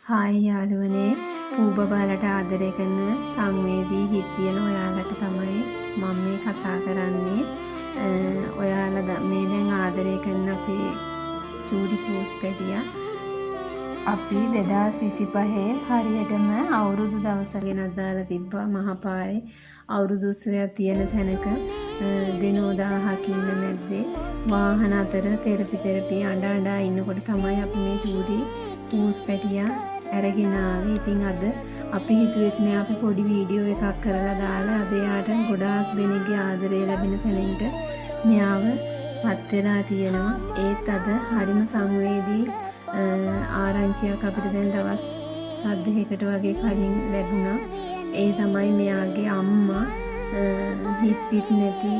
Hi යාළුවනේ පූබ බාලට ආදරය කරන සංවේදී හිත් තියෙන ඔයාලට තමයි මම මේ කතා කරන්නේ. ඔයාලා මේ දැන් ආදරය කරන අපේ චූටි පූස් පැටියා අපි 2025 හරියටම අවුරුදු දවස ගෙනත් දාලා තිබ්බා මහපාරේ අවුරුදු උත්සවයක් තියෙන තැනක දිනෝ 1000ක් ඉන්න මැද්දේ වාහන අතර තෙරපි අඬා ඉන්නකොට තමයි අපි මේ චූටි පූස් පැටියා අරගෙන ආවේ. ඉතින් අද අපි හිතුවෙත් නෑ අපි පොඩි වීඩියෝ එකක් කරලා දාලා අද යාට ගොඩාක් දෙනෙක්ගේ ආදරය ලැබෙන තැනකට මෙයාව පත් වෙලා තියෙනවා. ඒත් අද හරිම සංවේදී ආරංචියක් අපිට දැන් දවස් 7-8කට වගේ කලින් ලැබුණා. ඒ තමයි මෙයාගේ අම්මා හිප්පිත් නැති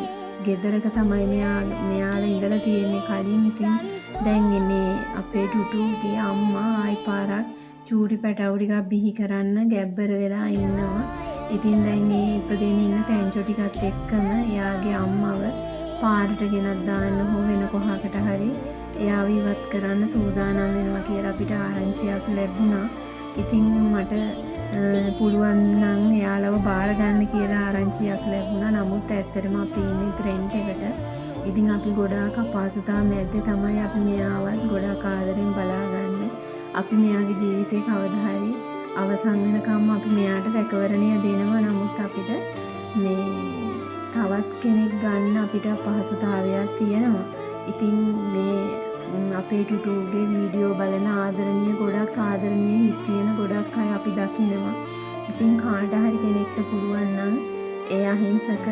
ගෙදරක තමයි මෙයාලා ඉඳලා තියෙන්නේ කලින්. ඉතින් දැන් එන්නේ අපේ ටුටුගේ අම්මා ආයි පාරක් චූටි පැටවු ටිකක් බිහි කරන්න ගැබ්බර වෙලා ඉන්නවා. ඉතින් දැන් මේ ඉපදෙන ඉන්න පැංචෝ ටිකත් එක්කම එයාගේ අම්මව පාරට ගෙනත් දාන්න හෝ වෙන කොහකට හරි එයාව ඉවත් කරන්න සූදානම් වෙනවා කියලා අපිට ආරංචියක් ලැබුණා. ඉතින් මට පුළුවන් නම් එයාලව බාර ගන්න කියලා ආරංචියක් ලැබුණා. නමුත් ඇත්තටම අපි ඉන්නේ ට්‍රෙන්ඩ් එකට. ඉතින් අපි ගොඩාක් අපහසුතාව මැද්දේ තමයි අපි මෙයාවත් ගොඩාක් ආදරෙන් බලාගන්නේ. අපි මෙයාගේ ජීවිතේ කවදා හරි අවසන් වෙනකම් අපි මෙයාට රැකවරණය දෙනවා. නමුත් අපිට මේ තවත් කෙනෙක් ගන්න අපිට අපහසුතාවයක් තියෙනවා. ඉතින් මේ අපේ ටුටුගේ වීඩියෝ බලන ගොඩක් ආදරණීය හිත් තියෙන ගොඩක් අය අපි දකිනවා. ඉතින් කාට හරි කෙනෙක්ට පුළුවන් නම් ඒ අහිංසක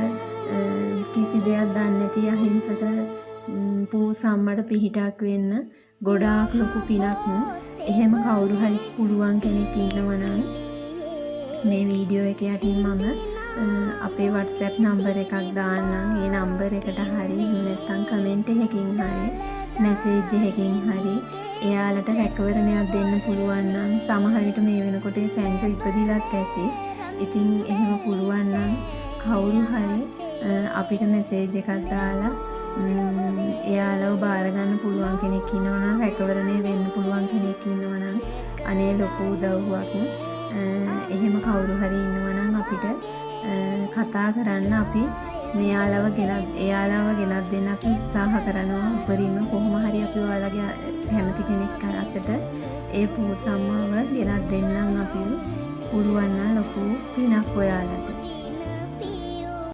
කිසි දෙයක් දන්නේ නැති අහිංසක පූසම්මට පිහිටක් වෙන්න ගොඩාක් ලොකු පිනක්. එහෙම කවුරු හරි පුළුවන් කෙනෙක් ඉන්නවා නම් මේ වීඩියෝ එක යටින් මම අපේ WhatsApp නම්බර් එකක් දාන්නම්. ඒ නම්බර් එකට හරි නැත්නම් කමෙන්ට් එකකින් හරි මැසේජ් එකකින් හරි එයාලට රැකවරණයක් දෙන්න පුළුවන් නම් සමහර විට මේ වෙනකොට පැංචෝ ඉපදිලත් ඇති. ඉතින් එහෙම පුළුවන් නම් කවුරු හරි අපිට මැසේජ් එකක් දාලා එයාලව බාර ගන්න පුළුවන් කෙනෙක් ඉන්නවා නම් රැකවරණය දෙන්න පුළුවන් කෙනෙක් ඉන්නවා නම් අනේ ලොකු උදව්වක්. එහෙම කවුරු හරි ඉන්නවා නම් අපිට කතා කරන්න. අපි එයාලව ගෙනත් දෙන්න අපි උත්සාහ කරනවා. උපරිම කොහොම හරි අපි ඔයාලගේ කැමති කෙනෙක් අතට ඒ පූසම්මව ගෙනත් දෙන්නම්. අපි පුළුවන් නම් ලොකු පිනක් ඔයාලට.